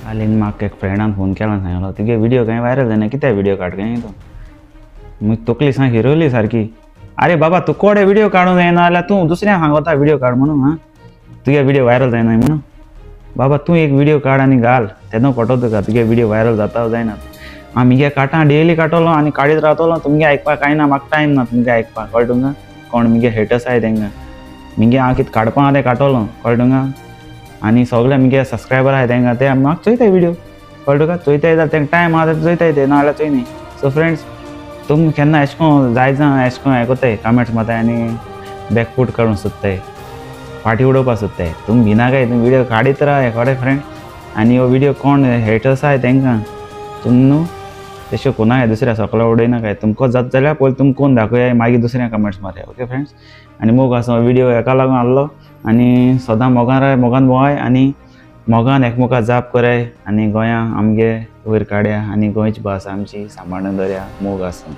हालीन म्हाका एक फ्रेंडान फोन केला सांगलो तुगे व्हिडिओ काय व्हायरल जायना कित्याक व्हिडिओ काड काय तूं मग तकली सांग हिरोयली सारकी अरे बाबा तू कोडे व्हिडिओ काडूंक जायना जाल्यार तूं दुसऱ्यांक सांगता व्हिडिओ काड म्हणून हां तुगे व्हिडिओ व्हायरल जायनाय म्हणून बाबा तूं एक व्हिडिओ काड आनी घाल तेन्ना पटो तुका तुगे व्हिडिओ व्हायरल जाता जायना हांव मिगे काटा डेली काडटलो आनी काडीत रावतलो तुमगे आयकपाक कांय ना म्हाका टायम ना तुमगे आयकपाक कळ्ळें तुमकां कोण मिगे हेटर्स आहाय तेंकां मिगे हांव कितें काडपा आहा तें काडटलो कळ्ळें तुमकां आनी सगळे मिगे सबस्क्रायबर आहाय तेंकां ते म्हाका चोयताय व्हिडिओ कळ्ळें तुका चोयताय जाल्यार तेंकां टायम आहा जाल्यार चोयताय ते नाजाल्यार चोयनाय सो फ्रेंड्स तुम केन्ना अशें करून जायजां अशें करून हें कोत्ताय कमेंट्स मारताय आनी बॅकफूट काडूंक सोदताय फाटी उडोवपाक सोदताय तुमी भिनाकाय तुमी व्हिडिओ काडीत राव कळ्ळें फ्रेंड आनी हो व्हिडिओ कोण हेटर्स आहाय तेंकां तुमी न्हू तशें कोणाय दुसऱ्या सगळ्या उडयनाकाय तुमको जाता जाल्यार पयलीं तुमकां कोण दाखोवया मागीर दुसऱ्या कमेंट्स मारया ओके फ्रेंड्स आनी मोग असो व्हिडिओ हेका लागून आहलो आनी सदां मोगान राय मोगान भोंवाय आनी मोगान एकमेका जाप कराय आनी गोंयां आमगे वयर काडया आनी गोंयची भास आमची सांबाळून दवरया मोग आसूं